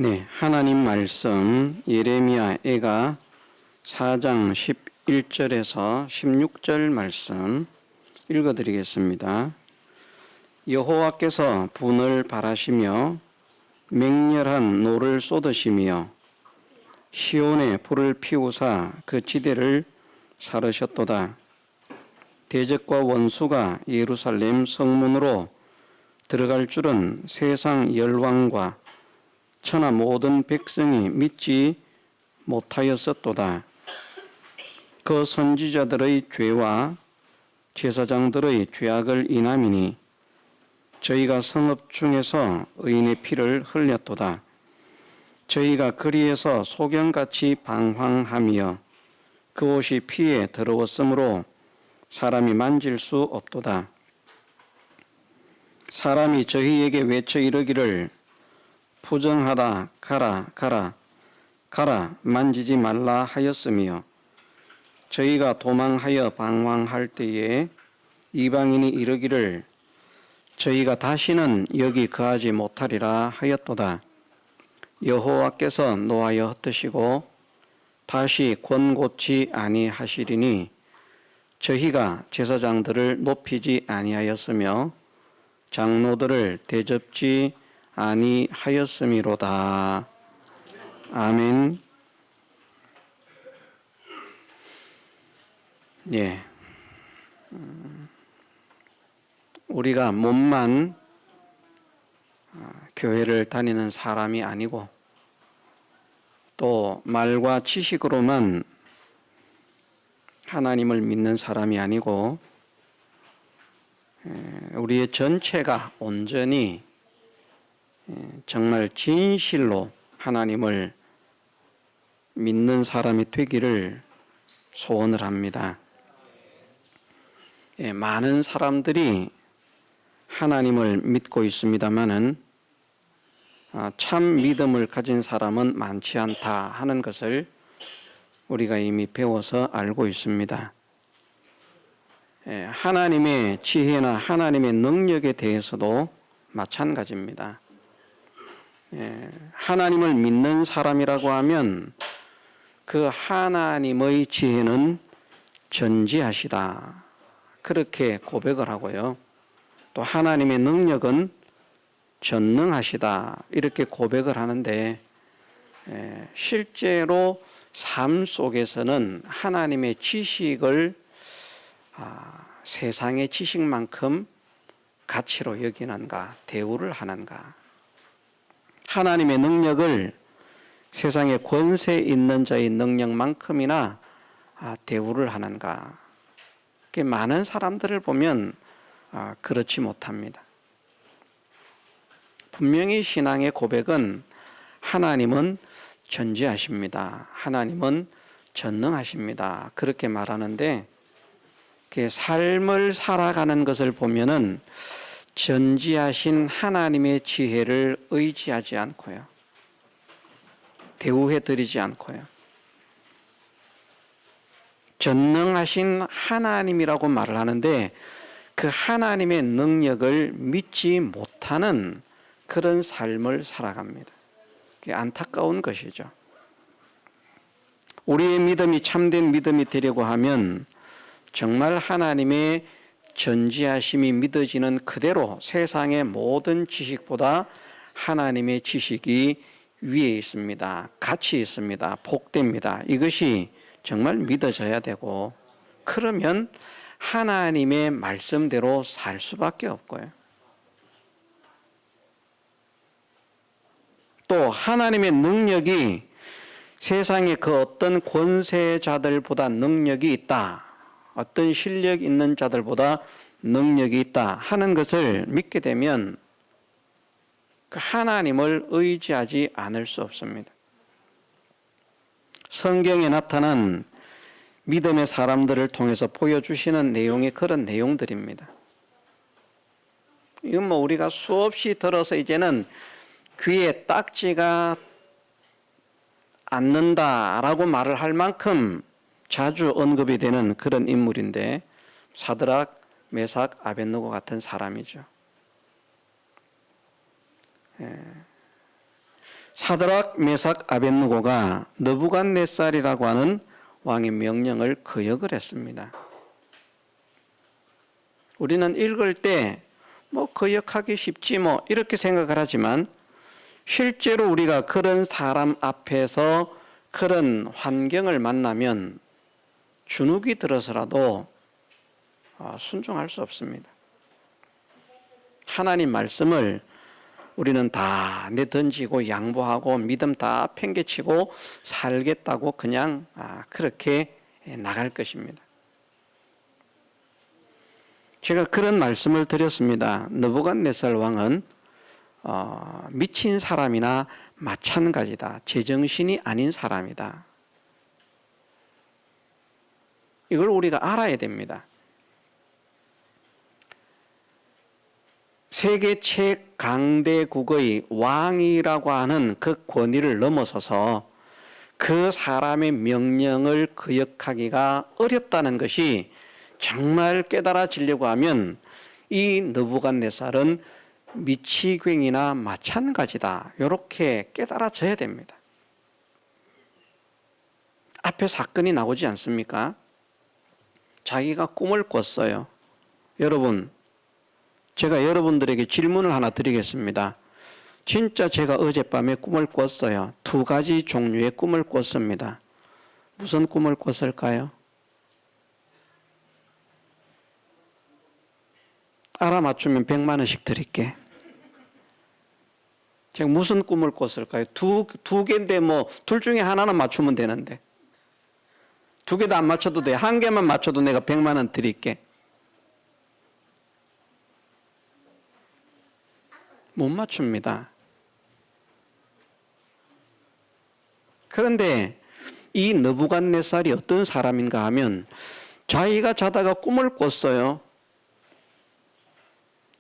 네, 하나님 말씀 예레미야애가 4장 11절에서 16절 말씀 읽어드리겠습니다. 여호와께서 분을 발하시며 맹렬한 노를 쏟으시며 시온에 불을 피우사 그 지대를 사르셨도다. 대적과 원수가 예루살렘 성문으로 들어갈 줄은 세상 열왕과 천하 모든 백성이 믿지 못하였었도다. 그 선지자들의 죄와 제사장들의 죄악을 인함이니 저희가 성읍 중에서 의인의 피를 흘렸도다. 저희가 거리에서 소경같이 방황하며 그 옷이 피에 더러웠으므로 사람이 만질 수 없도다. 사람이 저희에게 외쳐 이르기를 부정하다 가라 가라 가라 만지지 말라 하였으며 저희가 도망하여 방황할 때에 이방인이 이르기를 저희가 다시는 여기 거하지 못하리라 하였도다. 여호와께서 노하여 흩으시고 다시 권고치 아니하시리니 저희가 제사장들을 높이지 아니하였으며 장로들을 대접지 아니하였음이로다. 아멘. 예. 우리가 몸만 교회를 다니는 사람이 아니고 또 말과 지식으로만 하나님을 믿는 사람이 아니고 우리의 전체가 온전히 정말 진실로 하나님을 믿는 사람이 되기를 소원을 합니다. 많은 사람들이 하나님을 믿고 있습니다마는 참 믿음을 가진 사람은 많지 않다 하는 것을 우리가 이미 배워서 알고 있습니다. 하나님의 지혜나 하나님의 능력에 대해서도 마찬가지입니다. 하나님을 믿는 사람이라고 하면 그 하나님의 지혜는 전지하시다 그렇게 고백을 하고요. 또 하나님의 능력은 전능하시다 이렇게 고백을 하는데 실제로 삶 속에서는 하나님의 지식을 세상의 지식만큼 가치로 여기는가 대우를 하는가, 하나님의 능력을 세상의 권세 있는 자의 능력만큼이나 대우를 하는가. 많은 사람들을 보면 그렇지 못합니다. 분명히 신앙의 고백은 하나님은 전지하십니다. 하나님은 전능하십니다. 그렇게 말하는데 삶을 살아가는 것을 보면은 전지하신 하나님의 지혜를 의지하지 않고요. 대우해 드리지 않고요. 전능하신 하나님이라고 말을 하는데 그 하나님의 능력을 믿지 못하는 그런 삶을 살아갑니다. 그게 안타까운 것이죠. 우리의 믿음이 참된 믿음이 되려고 하면 정말 하나님의 전지하심이 믿어지는 그대로 세상의 모든 지식보다 하나님의 지식이 위에 있습니다. 가치 있습니다. 복됩니다. 이것이 정말 믿어져야 되고, 그러면 하나님의 말씀대로 살 수밖에 없고요. 또 하나님의 능력이 세상의 그 어떤 권세자들보다 능력이 있다, 어떤 실력 있는 자들보다 능력이 있다 하는 것을 믿게 되면 그 하나님을 의지하지 않을 수 없습니다. 성경에 나타난 믿음의 사람들을 통해서 보여주시는 내용이 그런 내용들입니다. 이건 우리가 수없이 들어서 이제는 귀에 딱지가 않는다라고 말을 할 만큼 자주 언급이 되는 그런 인물인데, 사드락, 메삭, 아벳느고 같은 사람이죠. 사드락, 메삭, 아벳느고가 느부갓네살이라고 하는 왕의 명령을 거역을 했습니다. 우리는 읽을 때 거역하기 쉽지 이렇게 생각을 하지만 실제로 우리가 그런 사람 앞에서 그런 환경을 만나면 주눅이 들어서라도 순종할 수 없습니다. 하나님 말씀을 우리는 다 내던지고 양보하고 믿음 다 팽개치고 살겠다고 그냥 그렇게 나갈 것입니다. 제가 그런 말씀을 드렸습니다. 느부갓네살 왕은 미친 사람이나 마찬가지다. 제정신이 아닌 사람이다. 이걸 우리가 알아야 됩니다. 세계 최강대국의 왕이라고 하는 그 권위를 넘어서서 그 사람의 명령을 거역하기가 어렵다는 것이 정말 깨달아지려고 하면 이 느부갓네살은 미치광이나 마찬가지다. 이렇게 깨달아져야 됩니다. 앞에 사건이 나오지 않습니까? 자기가 꿈을 꿨어요. 여러분, 제가 여러분들에게 질문을 하나 드리겠습니다. 진짜 제가 어젯밤에 꿈을 꿨어요. 2가지 종류의 꿈을 꿨습니다. 무슨 꿈을 꿨을까요? 알아맞추면 100만 원씩 드릴게. 제가 무슨 꿈을 꿨을까요? 두 개인데 둘 중에 하나는 맞추면 되는데. 2개 다 안 맞춰도 돼. 1개만 맞춰도 내가 100만 원 드릴게. 못 맞춥니다. 그런데 이 느부갓네살이 어떤 사람인가 하면 자기가 자다가 꿈을 꿨어요.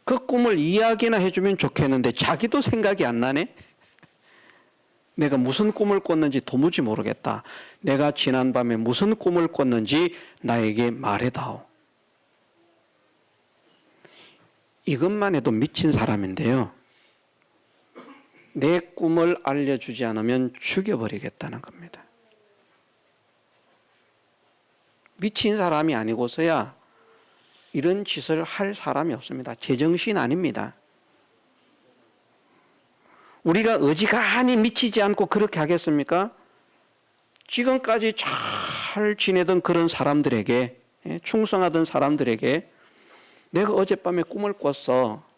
그 꿈을 이야기나 해주면 좋겠는데 자기도 생각이 안 나네. 내가 무슨 꿈을 꿨는지 도무지 모르겠다. 내가 지난밤에 무슨 꿈을 꿨는지 나에게 말해다오. 이것만 해도 미친 사람인데요. 내 꿈을 알려주지 않으면 죽여버리겠다는 겁니다. 미친 사람이 아니고서야 이런 짓을 할 사람이 없습니다. 제정신 아닙니다. 우리가 어지간히 미치지 않고 그렇게 하겠습니까? 지금까지 잘 지내던 그런 사람들에게, 충성하던 사람들에게 내가 어젯밤에 꿈을 꿨어.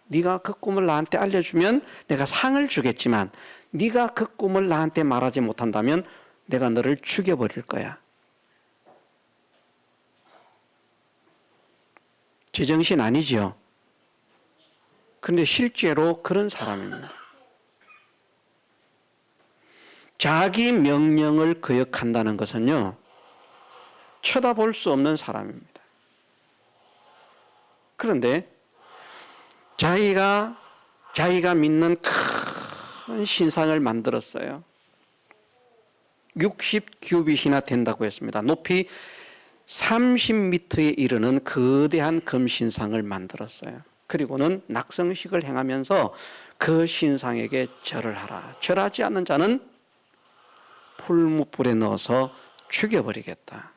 네가 그 꿈을 나한테 알려주면 내가 상을 주겠지만 네가 그 꿈을 나한테 말하지 못한다면 내가 너를 죽여버릴 거야. 제정신 아니죠. 그런데 실제로 그런 사람입니다. 자기 명령을 거역한다는 것은요, 쳐다볼 수 없는 사람입니다. 그런데 자기가 믿는 큰 신상을 만들었어요. 60규빗이나 된다고 했습니다. 높이 30m에 이르는 거대한 금신상을 만들었어요. 그리고는 낙성식을 행하면서 그 신상에게 절을 하라. 절하지 않는 자는 풀무불에 넣어서 죽여버리겠다.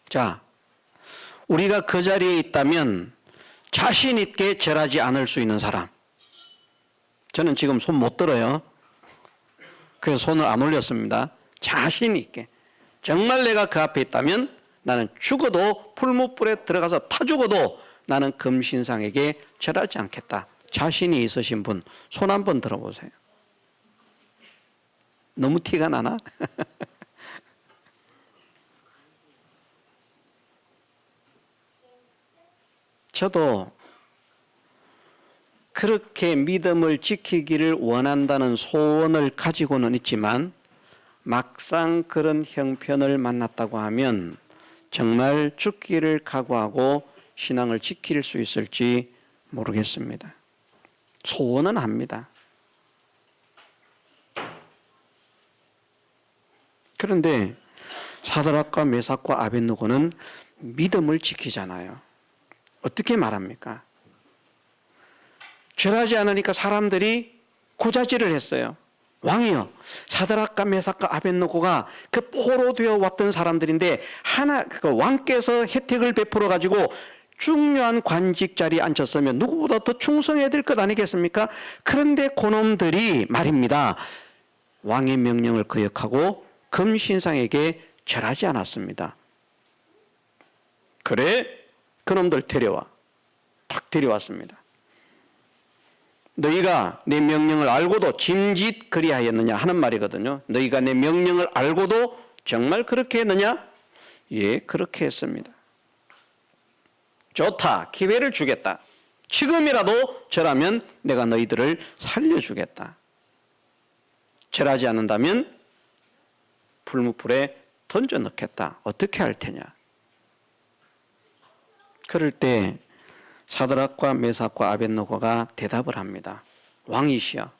자, 우리가 그 자리에 있다면 자신 있게 절하지 않을 수 있는 사람. 저는 지금 손 못 들어요. 그래서 손을 안 올렸습니다. 자신 있게. 정말 내가 그 앞에 있다면 나는 죽어도 풀무불에 들어가서 타 죽어도 나는 금신상에게 절하지 않겠다. 자신이 있으신 분, 손 한번 들어보세요. 너무 티가 나나? 저도 그렇게 믿음을 지키기를 원한다는 소원을 가지고는 있지만 막상 그런 형편을 만났다고 하면 정말 죽기를 각오하고 신앙을 지킬 수 있을지 모르겠습니다. 소원은 합니다. 그런데 사드락과 메삭과 아벳느고는 믿음을 지키잖아요. 어떻게 말합니까? 절하지 않으니까 사람들이 고자질을 했어요. 왕이여, 사드락과 메삭과 아벳느고가 그 포로되어 왔던 사람들인데 그 왕께서 혜택을 베풀어 가지고 중요한 관직 자리에 앉혔으면 누구보다 더 충성해야 될 것 아니겠습니까? 그런데 그놈들이 말입니다. 왕의 명령을 거역하고 금신상에게 절하지 않았습니다. 그래, 그놈들 데려와. 탁 데려왔습니다. 너희가 내 명령을 알고도 짐짓 그리하였느냐 하는 말이거든요. 너희가 내 명령을 알고도 정말 그렇게 했느냐? 예, 그렇게 했습니다. 좋다, 기회를 주겠다. 지금이라도 절하면 내가 너희들을 살려주겠다. 절하지 않는다면 풀무불에 던져 넣겠다. 어떻게 할 테냐? 그럴 때 사드락과 메삭과 아벳느고가 대답을 합니다. 왕이시여,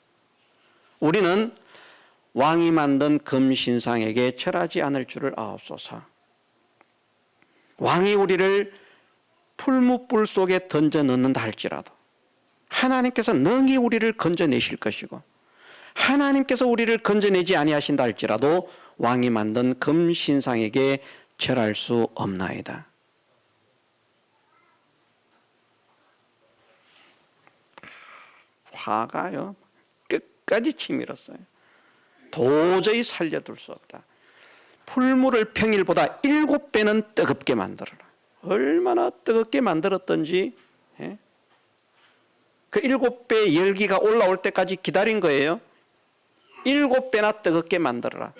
우리는 왕이 만든 금신상에게 절하지 않을 줄을 아옵소서. 왕이 우리를 풀무불 속에 던져 넣는다 할지라도 하나님께서 능히 우리를 건져내실 것이고 하나님께서 우리를 건져내지 아니하신다 할지라도 왕이 만든 금신상에게 절할 수 없나이다. 화가요 끝까지 치밀었어요. 도저히 살려둘 수 없다. 풀무를 평일보다 7배는 뜨겁게 만들어라. 얼마나 뜨겁게 만들었던지, 예? 그 7배 열기가 올라올 때까지 기다린 거예요. 7배나 뜨겁게 만들어라.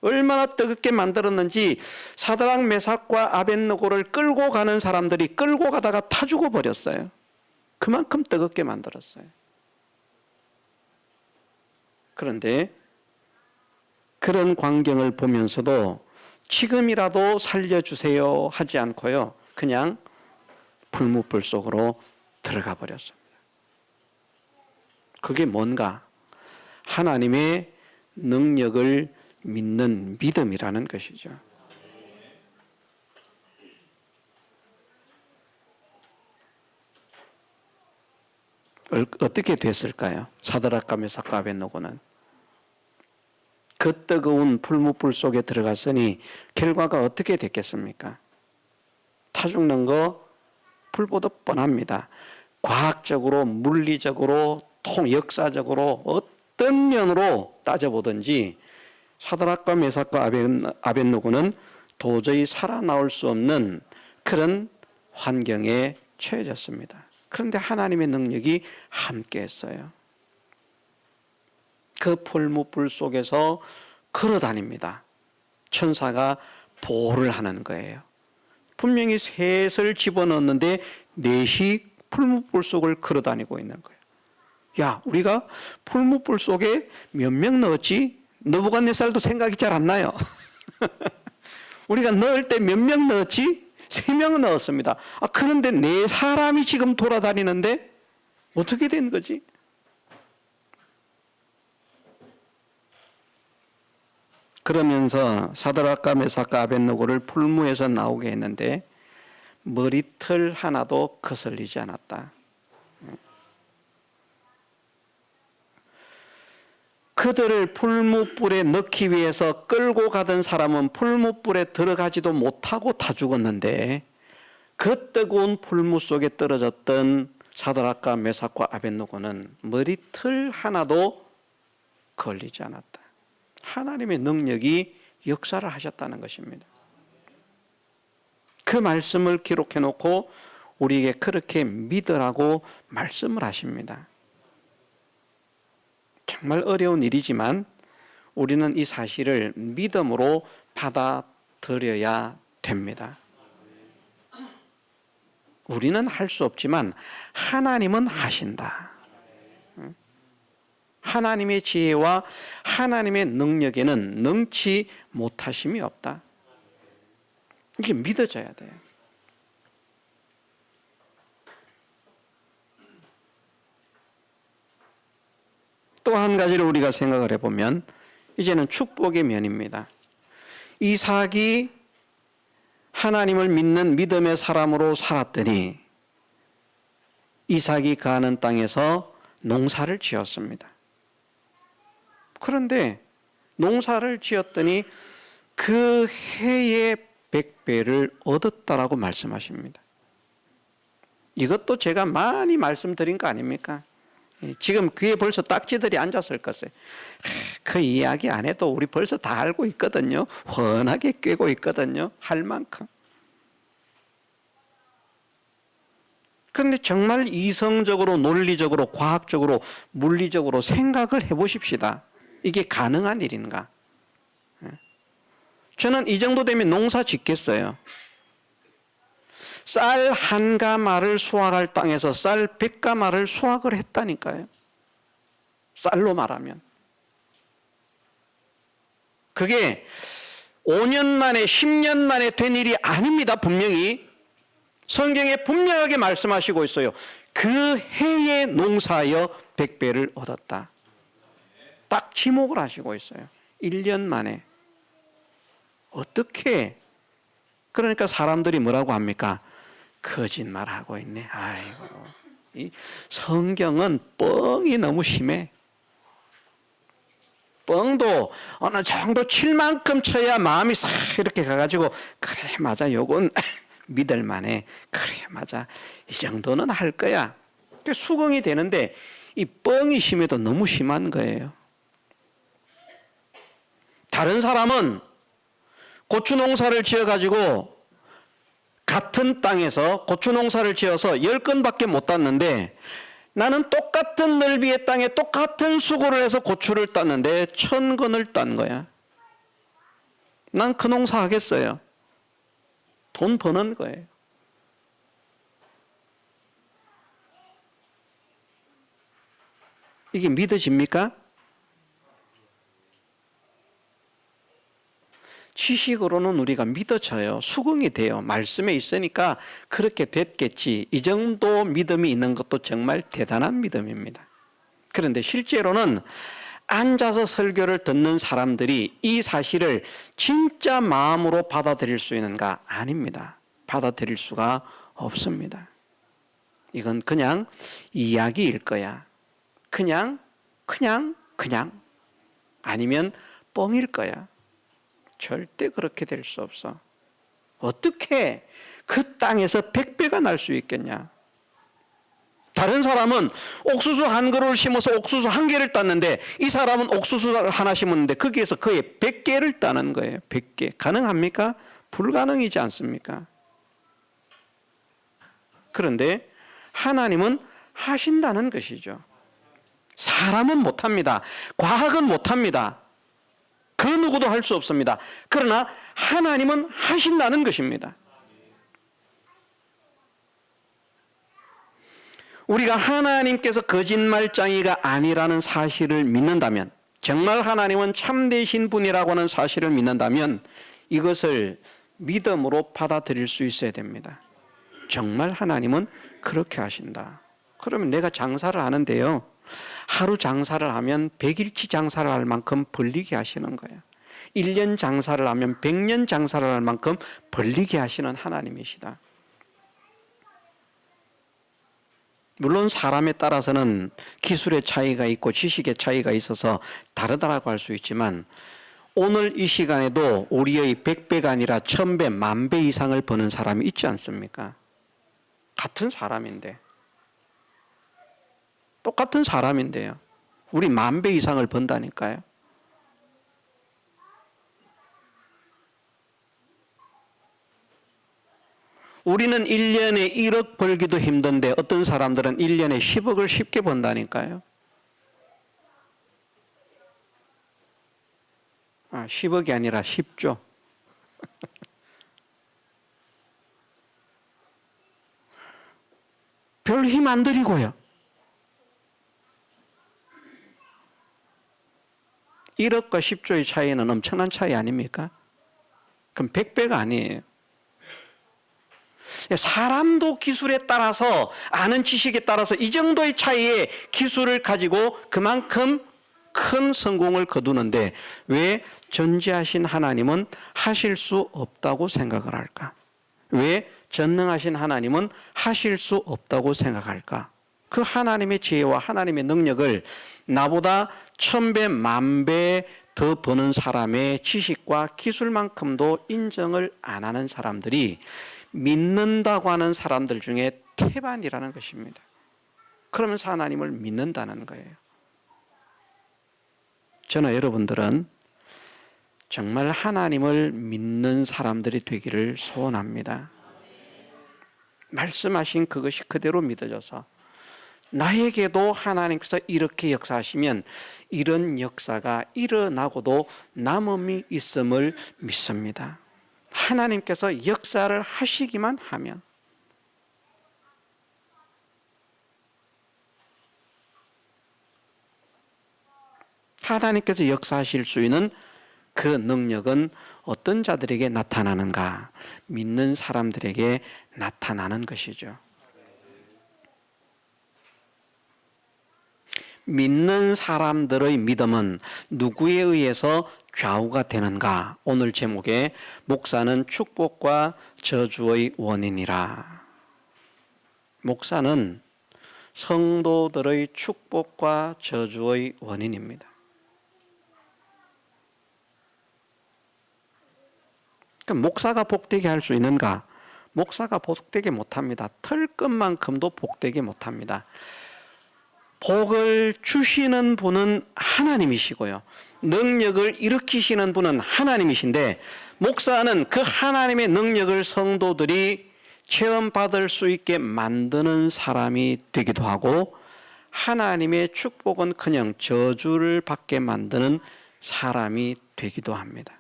얼마나 뜨겁게 만들었는지 사드락 메삭과 아벳느고를 끌고 가는 사람들이 끌고 가다가 타 죽어 버렸어요. 그만큼 뜨겁게 만들었어요. 그런데 그런 광경을 보면서도 지금이라도 살려주세요 하지 않고요, 그냥 풀무불 속으로 들어가 버렸습니다. 그게 뭔가? 하나님의 능력을 믿는 믿음이라는 것이죠. 어떻게 됐을까요? 사드락과 메삭과 아벳느고는 그 뜨거운 풀무불 속에 들어갔으니 결과가 어떻게 됐겠습니까? 타 죽는 거 불보듯 뻔합니다. 과학적으로, 물리적으로, 역사적으로 어떤 면으로 따져보든지 사드락과 메삭과 아벳느고는 도저히 살아나올 수 없는 그런 환경에 처해졌습니다. 그런데 하나님의 능력이 함께했어요. 그 풀무불 속에서 걸어다닙니다. 천사가 보호를 하는 거예요. 분명히 셋을 집어넣었는데 넷이 풀무불 속을 걸어다니고 있는 거예요. 야, 우리가 풀무불 속에 몇 명 넣었지? 느부갓네살도 생각이 잘 안 나요. 우리가 넣을 때 몇 명 넣었지? 3명 넣었습니다. 그런데 4사람이 지금 돌아다니는데 어떻게 된 거지? 그러면서 사드락과 메삭과 아벳느고를 풀무에서 나오게 했는데 머리털 하나도 거슬리지 않았다. 그들을 풀무불에 넣기 위해서 끌고 가던 사람은 풀무불에 들어가지도 못하고 다 죽었는데 그 뜨거운 풀무 속에 떨어졌던 사드락과 메삭과 아벳느고는 머리털 하나도 걸리지 않았다. 하나님의 능력이 역사를 하셨다는 것입니다. 그 말씀을 기록해 놓고 우리에게 그렇게 믿으라고 말씀을 하십니다. 정말 어려운 일이지만 우리는 이 사실을 믿음으로 받아들여야 됩니다. 우리는 할 수 없지만 하나님은 하신다. 하나님의 지혜와 하나님의 능력에는 능치 못하심이 없다. 이게 믿어져야 돼요. 또 한 가지를 우리가 생각을 해보면 이제는 축복의 면입니다. 이삭이 하나님을 믿는 믿음의 사람으로 살았더니 이삭이 가는 땅에서 농사를 지었습니다. 그런데 농사를 지었더니 그 해에 100배를 얻었다라고 말씀하십니다. 이것도 제가 많이 말씀드린 거 아닙니까? 지금 귀에 벌써 딱지들이 앉았을 것을. 그 이야기 안 해도 우리 벌써 다 알고 있거든요. 훤하게 꿰고 있거든요. 할 만큼. 그런데 정말 이성적으로, 논리적으로, 과학적으로, 물리적으로 생각을 해보십시다. 이게 가능한 일인가? 저는 이 정도 되면 농사 짓겠어요. 쌀 한 가마를 수확할 땅에서 쌀 100가마를 수확을 했다니까요. 쌀로 말하면. 그게 5년 만에 10년 만에 된 일이 아닙니다. 분명히. 성경에 분명하게 말씀하시고 있어요. 그 해에 농사하여 100배를 얻었다. 딱 지목을 하시고 있어요. 1년 만에. 어떻게? 그러니까 사람들이 뭐라고 합니까? 거짓말하고 있네. 아이고, 이 성경은 뻥이 너무 심해. 뻥도 어느 정도 칠 만큼 쳐야 마음이 싹 이렇게 가가지고 그래 맞아 요건 믿을 만해. 그래 맞아 이 정도는 할 거야. 수긍이 되는데 이 뻥이 심해도 너무 심한 거예요. 다른 사람은 고추 농사를 지어가지고 같은 땅에서 고추 농사를 지어서 10건밖에 못 땄는데 나는 똑같은 넓이의 땅에 똑같은 수고를 해서 고추를 땄는데 1000건을 딴 거야. 난 그 농사 하겠어요. 돈 버는 거예요. 이게 믿어집니까? 지식으로는 우리가 믿어져요. 수긍이 돼요. 말씀에 있으니까 그렇게 됐겠지. 이 정도 믿음이 있는 것도 정말 대단한 믿음입니다. 그런데 실제로는 앉아서 설교를 듣는 사람들이 이 사실을 진짜 마음으로 받아들일 수 있는가? 아닙니다. 받아들일 수가 없습니다. 이건 그냥 이야기일 거야. 그냥 아니면 뻥일 거야. 절대 그렇게 될 수 없어. 어떻게 그 땅에서 100배가 날 수 있겠냐? 다른 사람은 옥수수 한 그루를 심어서 옥수수 한 개를 땄는데 이 사람은 옥수수를 하나 심었는데 거기에서 거의 100개를 따는 거예요. 100개. 가능합니까? 불가능이지 않습니까? 그런데 하나님은 하신다는 것이죠. 사람은 못합니다. 과학은 못합니다. 그 누구도 할 수 없습니다. 그러나 하나님은 하신다는 것입니다. 우리가 하나님께서 거짓말쟁이가 아니라는 사실을 믿는다면, 정말 하나님은 참되신 분이라고 하는 사실을 믿는다면 이것을 믿음으로 받아들일 수 있어야 됩니다. 정말 하나님은 그렇게 하신다. 그러면 내가 장사를 하는데요, 하루 장사를 하면 100일치 장사를 할 만큼 벌리게 하시는 거예요. 1년 장사를 하면 100년 장사를 할 만큼 벌리게 하시는 하나님이시다. 물론 사람에 따라서는 기술의 차이가 있고 지식의 차이가 있어서 다르다라고 할 수 있지만 오늘 이 시간에도 우리의 100배가 아니라 1000배, 10,000배 이상을 버는 사람이 있지 않습니까? 같은 사람인데, 똑같은 사람인데요, 우리 10,000배 이상을 번다니까요. 우리는 1년에 1억 벌기도 힘든데 어떤 사람들은 1년에 10억을 쉽게 번다니까요. 10억이 아니라 10조. 별 힘 안 들이고요. 1억과 10조의 차이는 엄청난 차이 아닙니까? 그럼 100배가 아니에요. 사람도 기술에 따라서, 아는 지식에 따라서 이 정도의 차이의 기술을 가지고 그만큼 큰 성공을 거두는데 왜 전지하신 하나님은 하실 수 없다고 생각을 할까? 왜 전능하신 하나님은 하실 수 없다고 생각할까? 그 하나님의 지혜와 하나님의 능력을 나보다 1000배, 10,000배 더 버는 사람의 지식과 기술만큼도 인정을 안 하는 사람들이 믿는다고 하는 사람들 중에 태반이라는 것입니다. 그러면서 하나님을 믿는다는 거예요. 저는 여러분들은 정말 하나님을 믿는 사람들이 되기를 소원합니다. 말씀하신 그것이 그대로 믿어져서 나에게도 하나님께서 이렇게 역사하시면 이런 역사가 일어나고도 남음이 있음을 믿습니다. 하나님께서 역사를 하시기만 하면 하나님께서 역사하실 수 있는 그 능력은 어떤 자들에게 나타나는가? 믿는 사람들에게 나타나는 것이죠. 믿는 사람들의 믿음은 누구에 의해서 좌우가 되는가? 오늘 제목에 목사는 축복과 저주의 원인이라. 목사는 성도들의 축복과 저주의 원인입니다. 그러니까 목사가 복되게 할 수 있는가? 목사가 복되게 못합니다. 털끝만큼도 복되게 못합니다. 복을 주시는 분은 하나님이시고요. 능력을 일으키시는 분은 하나님이신데 목사는 그 하나님의 능력을 성도들이 체험받을 수 있게 만드는 사람이 되기도 하고 하나님의 축복은 그냥 저주를 받게 만드는 사람이 되기도 합니다.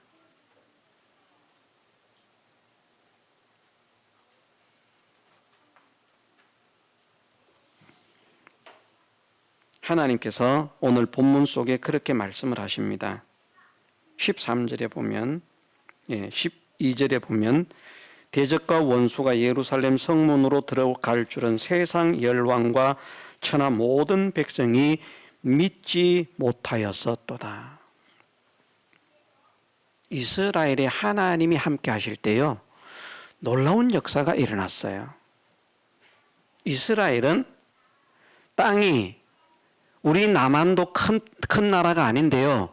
하나님께서 오늘 본문 속에 그렇게 말씀을 하십니다. 13절에 보면 12절에 보면 대적과 원수가 예루살렘 성문으로 들어갈 줄은 세상 열왕과 천하 모든 백성이 믿지 못하였었도다. 이스라엘에 하나님이 함께 하실 때요 놀라운 역사가 일어났어요. 이스라엘은 땅이 우리 남한도 큰 나라가 아닌데요.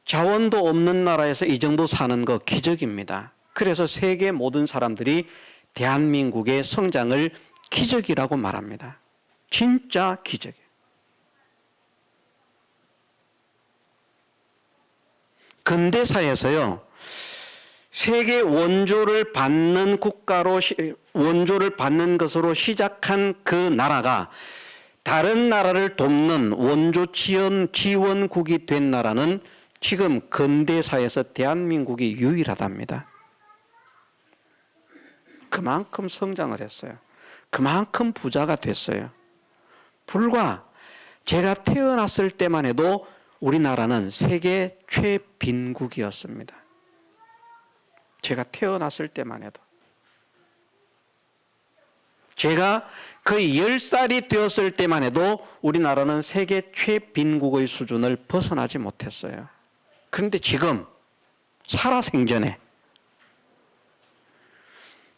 자원도 없는 나라에서 이 정도 사는 거 기적입니다. 그래서 세계 모든 사람들이 대한민국의 성장을 기적이라고 말합니다. 진짜 기적이에요. 근대사에서요. 세계 원조를 받는 국가로 원조를 받는 것으로 시작한 그 나라가 다른 나라를 돕는 원조 지원국이 된 나라는 지금 근대사에서 대한민국이 유일하답니다. 그만큼 성장을 했어요. 그만큼 부자가 됐어요. 불과 제가 태어났을 때만 해도 우리나라는 세계 최빈국이었습니다. 제가 태어났을 때만 해도. 제가 거의 10살이 되었을 때만 해도 우리나라는 세계 최빈국의 수준을 벗어나지 못했어요. 그런데 지금 살아생전에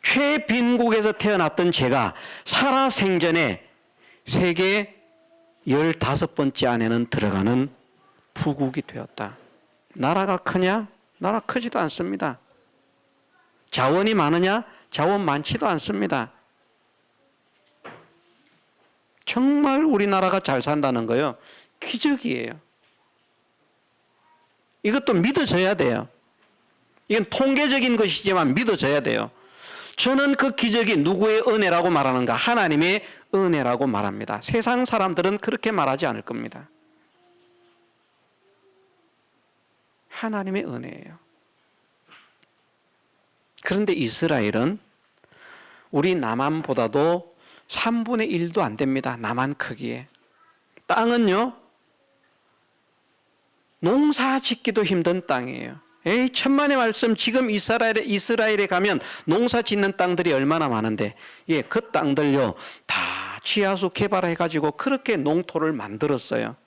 최빈국에서 태어났던 제가 살아생전에 세계 15번째 안에는 들어가는 부국이 되었다. 나라가 크냐? 나라 크지도 않습니다. 자원이 많으냐? 자원 많지도 않습니다. 정말 우리나라가 잘 산다는 거요. 기적이에요. 이것도 믿어져야 돼요. 이건 통계적인 것이지만 믿어져야 돼요. 저는 그 기적이 누구의 은혜라고 말하는가? 하나님의 은혜라고 말합니다. 세상 사람들은 그렇게 말하지 않을 겁니다. 하나님의 은혜예요. 그런데 이스라엘은 우리 남한보다도 3분의 1도 안 됩니다. 남한 크기에. 땅은요, 농사 짓기도 힘든 땅이에요. 천만의 말씀, 지금 이스라엘에 가면 농사 짓는 땅들이 얼마나 많은데, 그 땅들요, 다 지하수 개발해가지고 그렇게 농토를 만들었어요.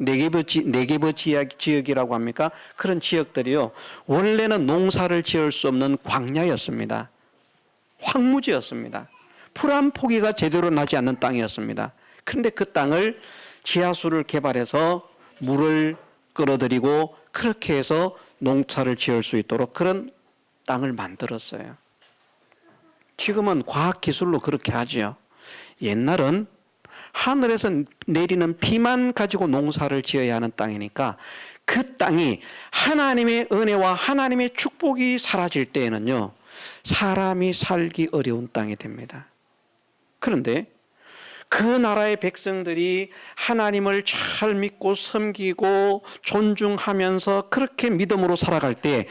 네게브 지역이라고 합니까? 그런 지역들이요, 원래는 농사를 지을 수 없는 광야였습니다. 황무지였습니다. 풀 한 포기가 제대로 나지 않는 땅이었습니다. 그런데 그 땅을 지하수를 개발해서 물을 끌어들이고 그렇게 해서 농사를 지을 수 있도록 그런 땅을 만들었어요. 지금은 과학기술로 그렇게 하죠. 옛날은 하늘에서 내리는 비만 가지고 농사를 지어야 하는 땅이니까 그 땅이 하나님의 은혜와 하나님의 축복이 사라질 때에는요, 사람이 살기 어려운 땅이 됩니다. 그런데 그 나라의 백성들이 하나님을 잘 믿고 섬기고 존중하면서 그렇게 믿음으로 살아갈 때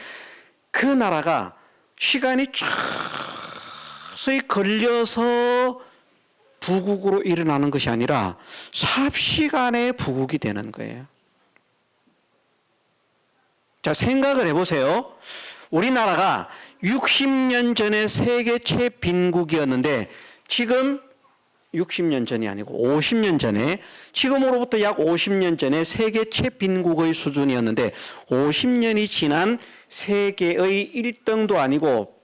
그 나라가 시간이 서서히 걸려서 부국으로 일어나는 것이 아니라 삽시간에 부국이 되는 거예요. 자, 생각을 해보세요. 우리나라가 60년 전에 세계 최빈국이었는데 지금 60년 전이 아니고 50년 전에, 지금으로부터 약 50년 전에 세계 최빈국의 수준이었는데 50년이 지난 세계의 1등도 아니고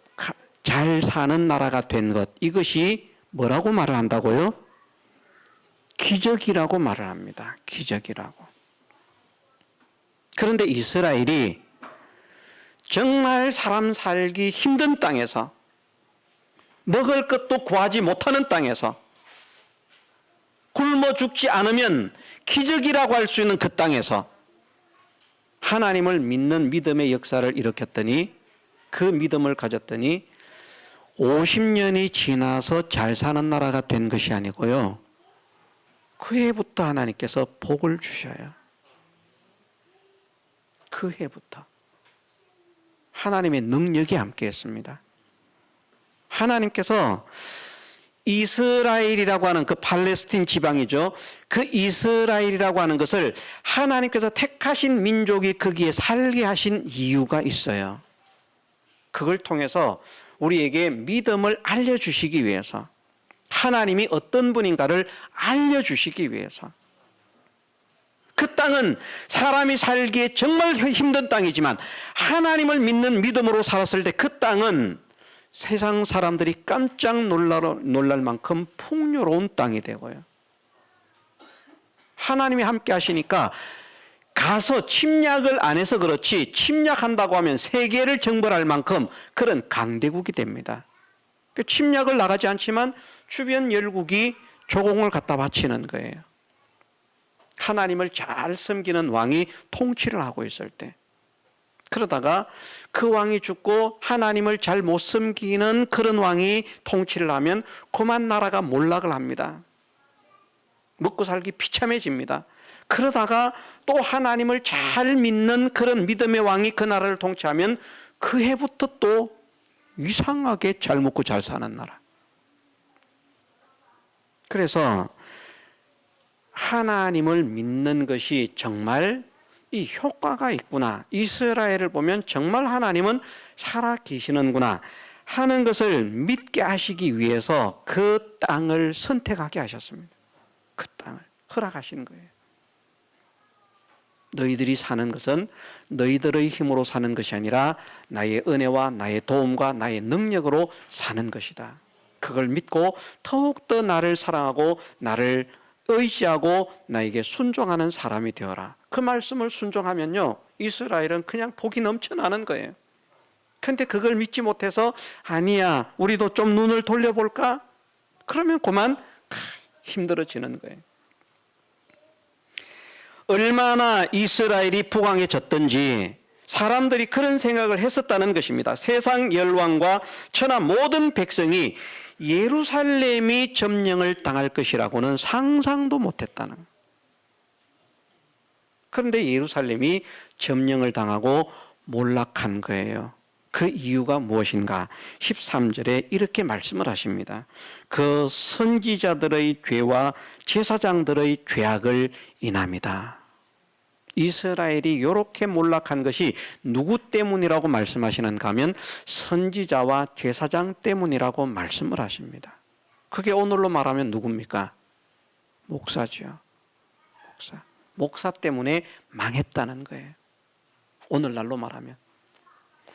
잘 사는 나라가 된 것, 이것이 뭐라고 말을 한다고요? 기적이라고 말을 합니다. 기적이라고. 그런데 이스라엘이 정말 사람 살기 힘든 땅에서, 먹을 것도 구하지 못하는 땅에서, 굶어 죽지 않으면 기적이라고 할 수 있는 그 땅에서 하나님을 믿는 믿음의 역사를 일으켰더니, 그 믿음을 가졌더니 50년이 지나서 잘 사는 나라가 된 것이 아니고요, 그 해부터 하나님께서 복을 주셔요. 그 해부터 하나님의 능력이 함께했습니다. 하나님께서 이스라엘이라고 하는 그 팔레스틴 지방이죠, 그 이스라엘이라고 하는 것을 하나님께서 택하신 민족이 거기에 살게 하신 이유가 있어요. 그걸 통해서 우리에게 믿음을 알려주시기 위해서, 하나님이 어떤 분인가를 알려주시기 위해서. 그 땅은 사람이 살기에 정말 힘든 땅이지만 하나님을 믿는 믿음으로 살았을 때 그 땅은 세상 사람들이 깜짝 놀랄 만큼 풍요로운 땅이 되고요, 하나님이 함께 하시니까 가서 침략을 안 해서 그렇지 침략한다고 하면 세계를 정벌할 만큼 그런 강대국이 됩니다. 침략을 나가지 않지만 주변 열국이 조공을 갖다 바치는 거예요. 하나님을 잘 섬기는 왕이 통치를 하고 있을 때. 그러다가 그 왕이 죽고 하나님을 잘 못 섬기는 그런 왕이 통치를 하면 그만 나라가 몰락을 합니다. 먹고 살기 비참해집니다. 그러다가 또 하나님을 잘 믿는 그런 믿음의 왕이 그 나라를 통치하면 그 해부터 또 이상하게 잘 먹고 잘 사는 나라. 그래서 하나님을 믿는 것이 정말 이 효과가 있구나, 이스라엘을 보면 정말 하나님은 살아 계시는구나 하는 것을 믿게 하시기 위해서 그 땅을 선택하게 하셨습니다. 그 땅을 허락하신 거예요. 너희들이 사는 것은 너희들의 힘으로 사는 것이 아니라 나의 은혜와 나의 도움과 나의 능력으로 사는 것이다. 그걸 믿고 더욱더 나를 사랑하고 나를 의지하고 나에게 순종하는 사람이 되어라. 그 말씀을 순종하면요, 이스라엘은 그냥 복이 넘쳐나는 거예요. 그런데 그걸 믿지 못해서 아니야, 우리도 좀 눈을 돌려볼까? 그러면 그만 힘들어지는 거예요. 얼마나 이스라엘이 부강해졌던지 사람들이 그런 생각을 했었다는 것입니다. 세상 열왕과 천하 모든 백성이 예루살렘이 점령을 당할 것이라고는 상상도 못했다는. 그런데 예루살렘이 점령을 당하고 몰락한 거예요. 그 이유가 무엇인가? 13절에 이렇게 말씀을 하십니다. 그 선지자들의 죄와 제사장들의 죄악을 인함이다. 이스라엘이 이렇게 몰락한 것이 누구 때문이라고 말씀하시는가 하면 선지자와 제사장 때문이라고 말씀을 하십니다. 그게 오늘로 말하면 누굽니까? 목사죠. 목사 때문에 망했다는 거예요. 오늘날로 말하면.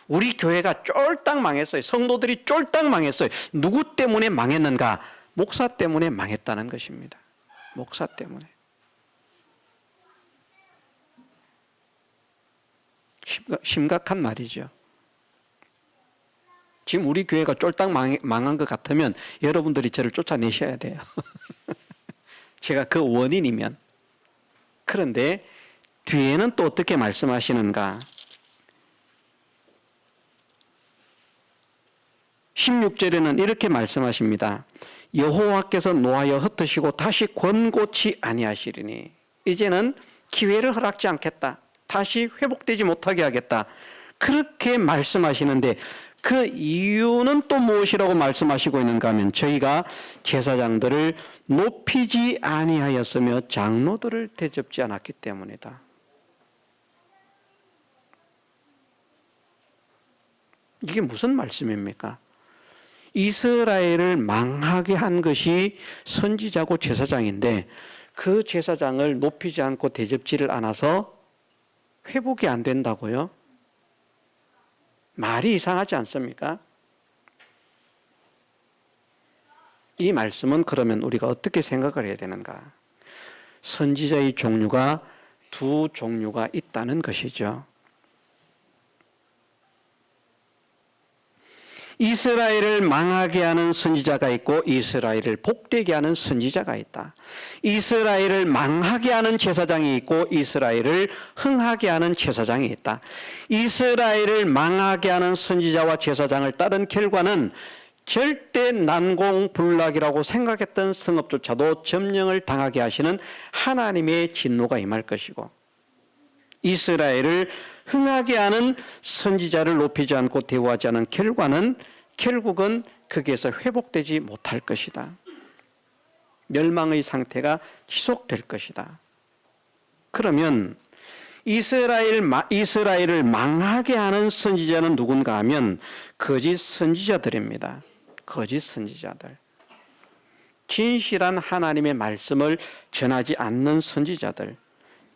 우리 교회가 쫄딱 망했어요. 성도들이 쫄딱 망했어요. 누구 때문에 망했는가? 목사 때문에 망했다는 것입니다. 목사 때문에. 심각한 말이죠. 지금 우리 교회가 쫄딱 망한 것 같으면 여러분들이 저를 쫓아내셔야 돼요. 제가 그 원인이면. 그런데 뒤에는 또 어떻게 말씀하시는가? 16절에는 이렇게 말씀하십니다. 여호와께서 노하여 흩으시고 다시 권고치 아니하시리니 이제는 기회를 허락지 않겠다. 다시 회복되지 못하게 하겠다. 그렇게 말씀하시는데 그 이유는 또 무엇이라고 말씀하시고 있는가 하면 저희가 제사장들을 높이지 아니하였으며 장로들을 대접지 않았기 때문이다. 이게 무슨 말씀입니까? 이스라엘을 망하게 한 것이 선지자고 제사장인데 그 제사장을 높이지 않고 대접지를 않아서 회복이 안 된다고요? 말이 이상하지 않습니까? 이 말씀은 그러면 우리가 어떻게 생각을 해야 되는가? 선지자의 종류가 두 종류가 있다는 것이죠. 이스라엘을 망하게 하는 선지자가 있고 이스라엘을 복되게 하는 선지자가 있다. 이스라엘을 망하게 하는 제사장이 있고 이스라엘을 흥하게 하는 제사장이 있다. 이스라엘을 망하게 하는 선지자와 제사장을 따른 결과는 절대 난공불락이라고 생각했던 성읍조차도 점령을 당하게 하시는 하나님의 진노가 임할 것이고, 이스라엘을 흥하게 하는 선지자를 높이지 않고 대우하지 않은 결과는 결국은 거기에서 회복되지 못할 것이다. 멸망의 상태가 지속될 것이다. 그러면 이스라엘을 망하게 하는 선지자는 누군가 하면 거짓 선지자들입니다. 거짓 선지자들. 진실한 하나님의 말씀을 전하지 않는 선지자들.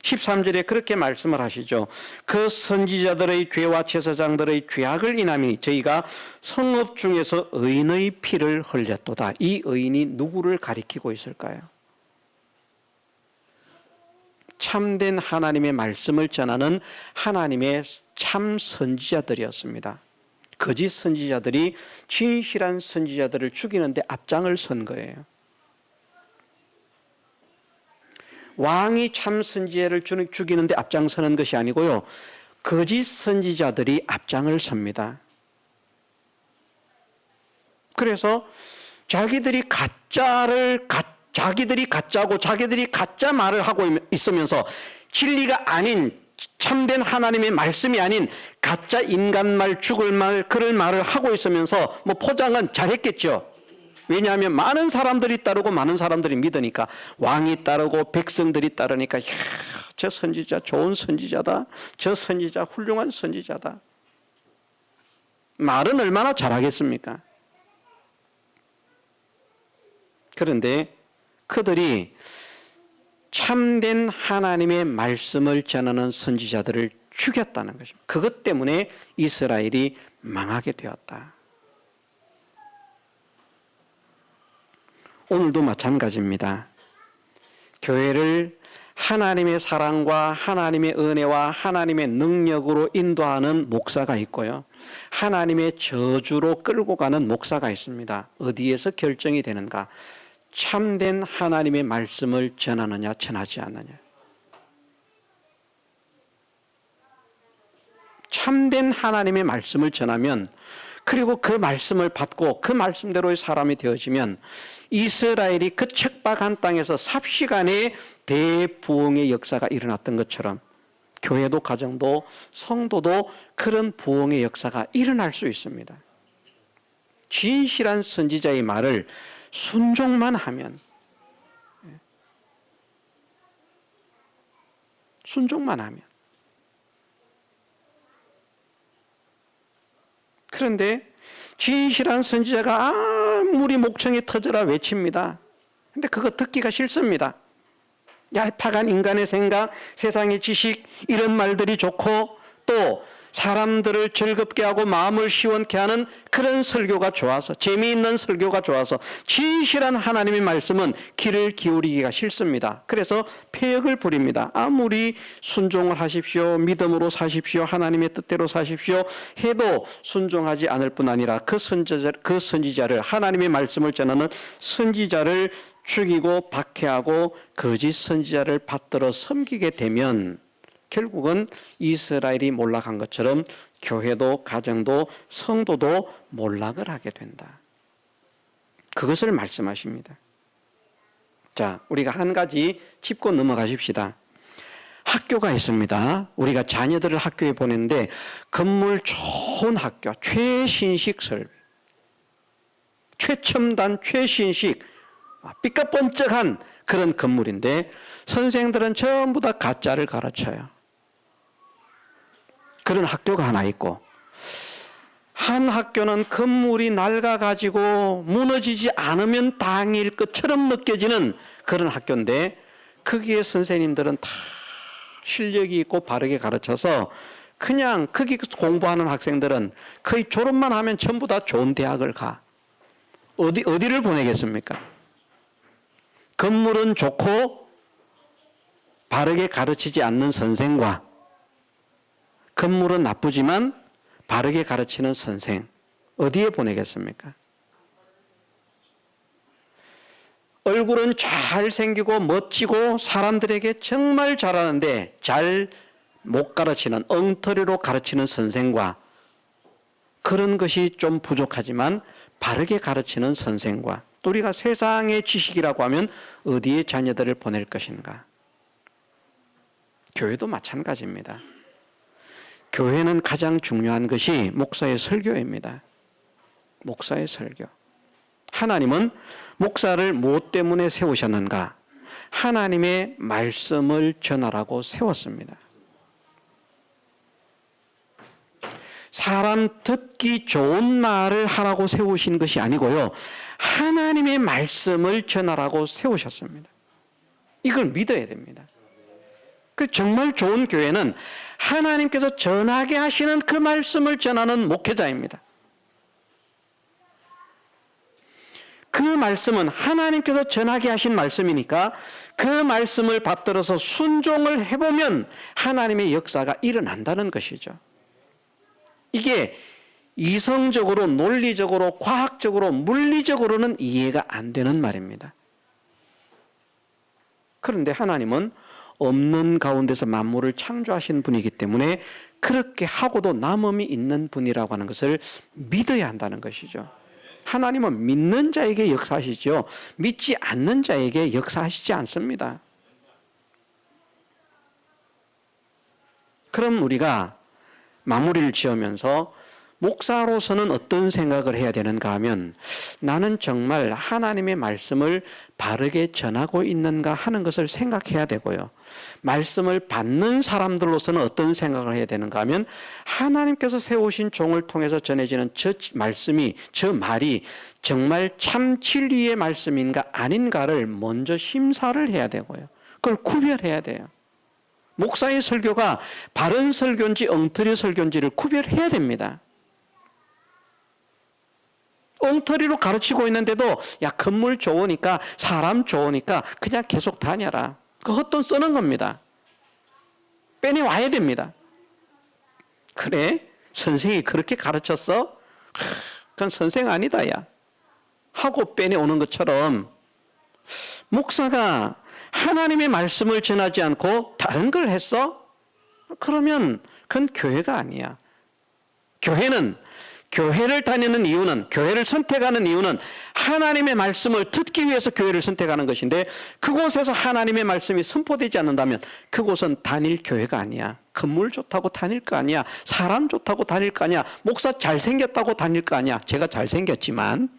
13절에 그렇게 말씀을 하시죠. 그 선지자들의 죄와 제사장들의 죄악을 인하여 저희가 성읍 중에서 의인의 피를 흘렸도다. 이 의인이 누구를 가리키고 있을까요? 참된 하나님의 말씀을 전하는 하나님의 참 선지자들이었습니다. 거짓 선지자들이 진실한 선지자들을 죽이는데 앞장을 선 거예요. 왕이 참 선지자를 죽이는데 앞장서는 것이 아니고요, 거짓 선지자들이 앞장을 섭니다. 그래서 자기들이 가짜고 자기들이 가짜 말을 하고 있으면서 진리가 아닌, 참된 하나님의 말씀이 아닌 가짜 인간말, 죽을 말, 그럴 말을 하고 있으면서 포장은 잘했겠죠. 왜냐하면 많은 사람들이 따르고 많은 사람들이 믿으니까, 왕이 따르고 백성들이 따르니까, 저 선지자 좋은 선지자다, 저 선지자 훌륭한 선지자다. 말은 얼마나 잘하겠습니까? 그런데 그들이 참된 하나님의 말씀을 전하는 선지자들을 죽였다는 것입니다. 그것 때문에 이스라엘이 망하게 되었다. 오늘도 마찬가지입니다. 교회를 하나님의 사랑과 하나님의 은혜와 하나님의 능력으로 인도하는 목사가 있고요, 하나님의 저주로 끌고 가는 목사가 있습니다. 어디에서 결정이 되는가? 참된 하나님의 말씀을 전하느냐 전하지 않느냐. 참된 하나님의 말씀을 전하면, 그리고 그 말씀을 받고 그 말씀대로의 사람이 되어지면 이스라엘이 그 척박한 땅에서 삽시간에 대부흥의 역사가 일어났던 것처럼 교회도 가정도 성도도 그런 부흥의 역사가 일어날 수 있습니다. 진실한 선지자의 말을 순종만 하면, 순종만 하면. 그런데 진실한 선지자가 아무리 목청이 터져라 외칩니다. 근데 그거 듣기가 싫습니다. 얄팍한 인간의 생각, 세상의 지식, 이런 말들이 좋고, 또 사람들을 즐겁게 하고 마음을 시원케 하는 그런 설교가 좋아서, 재미있는 설교가 좋아서 진실한 하나님의 말씀은 귀를 기울이기가 싫습니다. 그래서 폐역을 부립니다. 아무리 순종을 하십시오, 믿음으로 사십시오, 하나님의 뜻대로 사십시오 해도 순종하지 않을 뿐 아니라 그 선지자를, 하나님의 말씀을 전하는 선지자를 죽이고 박해하고 거짓 선지자를 받들어 섬기게 되면 결국은 이스라엘이 몰락한 것처럼 교회도 가정도 성도도 몰락을 하게 된다. 그것을 말씀하십니다. 자, 우리가 한 가지 짚고 넘어가십시다. 학교가 있습니다. 우리가 자녀들을 학교에 보내는데 건물 좋은 학교, 최신식 설비, 최첨단 최신식 삐까뻔쩍한 그런 건물인데 선생들은 전부 다 가짜를 가르쳐요. 그런 학교가 하나 있고, 한 학교는 건물이 낡아가지고 무너지지 않으면 다행일 것처럼 느껴지는 그런 학교인데 거기에 선생님들은 다 실력이 있고 바르게 가르쳐서 그냥 거기 공부하는 학생들은 거의 졸업만 하면 전부 다 좋은 대학을 가. 어디를 보내겠습니까? 건물은 좋고 바르게 가르치지 않는 선생과 건물은 나쁘지만 바르게 가르치는 선생, 어디에 보내겠습니까? 얼굴은 잘생기고 멋지고 사람들에게 정말 잘하는데 잘 못 가르치는, 엉터리로 가르치는 선생과 그런 것이 좀 부족하지만 바르게 가르치는 선생과, 또 우리가 세상의 지식이라고 하면 어디에 자녀들을 보낼 것인가? 교회도 마찬가지입니다. 교회는 가장 중요한 것이 목사의 설교입니다. 목사의 설교. 하나님은 목사를 무엇 때문에 세우셨는가? 하나님의 말씀을 전하라고 세웠습니다. 사람 듣기 좋은 말을 하라고 세우신 것이 아니고요, 하나님의 말씀을 전하라고 세우셨습니다. 이걸 믿어야 됩니다. 정말 좋은 교회는 하나님께서 전하게 하시는 그 말씀을 전하는 목회자입니다. 그 말씀은 하나님께서 전하게 하신 말씀이니까 그 말씀을 받들어서 순종을 해보면 하나님의 역사가 일어난다는 것이죠. 이게 이성적으로, 논리적으로, 과학적으로, 물리적으로는 이해가 안 되는 말입니다. 그런데 하나님은 없는 가운데서 만물을 창조하신 분이기 때문에 그렇게 하고도 남음이 있는 분이라고 하는 것을 믿어야 한다는 것이죠. 하나님은 믿는 자에게 역사하시죠. 믿지 않는 자에게 역사하시지 않습니다. 그럼 우리가 마무리를 지으면서 목사로서는 어떤 생각을 해야 되는가 하면, 나는 정말 하나님의 말씀을 바르게 전하고 있는가 하는 것을 생각해야 되고요. 말씀을 받는 사람들로서는 어떤 생각을 해야 되는가 하면, 하나님께서 세우신 종을 통해서 전해지는 저 말씀이, 저 말이 정말 참 진리의 말씀인가 아닌가를 먼저 심사를 해야 되고요. 그걸 구별해야 돼요. 목사의 설교가 바른 설교인지 엉터리 설교인지를 구별해야 됩니다. 엉터리로 가르치고 있는데도 야, 건물 좋으니까, 사람 좋으니까 그냥 계속 다녀라, 그 헛돈 쓰는 겁니다. 빼내와야 됩니다. 그래? 선생이 그렇게 가르쳤어? 그건 선생 아니다 야 하고 빼내오는 것처럼, 목사가 하나님의 말씀을 전하지 않고 다른 걸 했어? 그러면 그건 교회가 아니야. 교회를 다니는 이유는, 교회를 선택하는 이유는 하나님의 말씀을 듣기 위해서 교회를 선택하는 것인데, 그곳에서 하나님의 말씀이 선포되지 않는다면 그곳은 다닐 교회가 아니야. 건물 좋다고 다닐 거 아니야. 사람 좋다고 다닐 거 아니야. 목사 잘생겼다고 다닐 거 아니야. 제가 잘생겼지만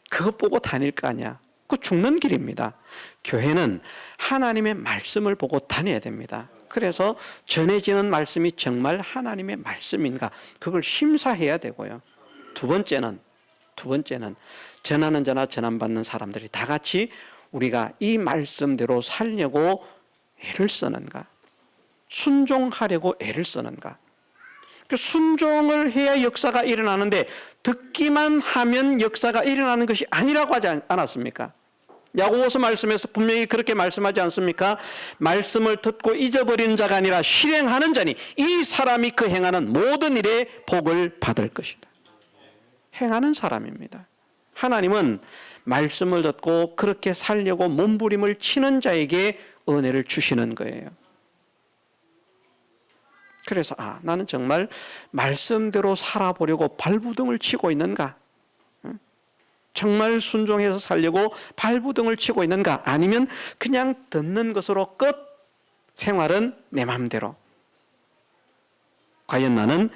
그것 보고 다닐 거 아니야. 그 죽는 길입니다. 교회는 하나님의 말씀을 보고 다녀야 됩니다. 그래서 전해지는 말씀이 정말 하나님의 말씀인가, 그걸 심사해야 되고요. 두 번째는 전하는 자나 전함받는 사람들이 다 같이 우리가 이 말씀대로 살려고 애를 쓰는가. 순종하려고 애를 쓰는가? 순종을 해야 역사가 일어나는데 듣기만 하면 역사가 일어나는 것이 아니라고 하지 않았습니까? 야고보서 말씀에서 분명히 그렇게 말씀하지 않습니까? 말씀을 듣고 잊어버리는 자가 아니라 실행하는 자니 이 사람이 그 행하는 모든 일에 복을 받을 것이다. 행하는 사람입니다. 하나님은 말씀을 듣고 그렇게 살려고 몸부림을 치는 자에게 은혜를 주시는 거예요. 그래서 나는 정말 말씀대로 살아보려고 발부둥을 치고 있는가? 정말 순종해서 살려고 발부둥을 치고 있는가? 아니면 그냥 듣는 것으로 끝, 생활은 내 마음대로. 과연 나는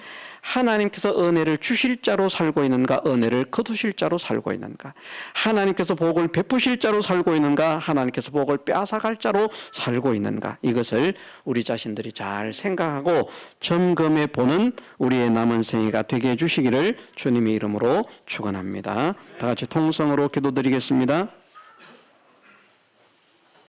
하나님께서 은혜를 주실 자로 살고 있는가? 은혜를 거두실 자로 살고 있는가? 하나님께서 복을 베푸실 자로 살고 있는가? 하나님께서 복을 빼앗아갈 자로 살고 있는가? 이것을 우리 자신들이 잘 생각하고 점검해 보는 우리의 남은 생애가 되게 해주시기를 주님의 이름으로 축원합니다. 다 같이 통성으로 기도드리겠습니다.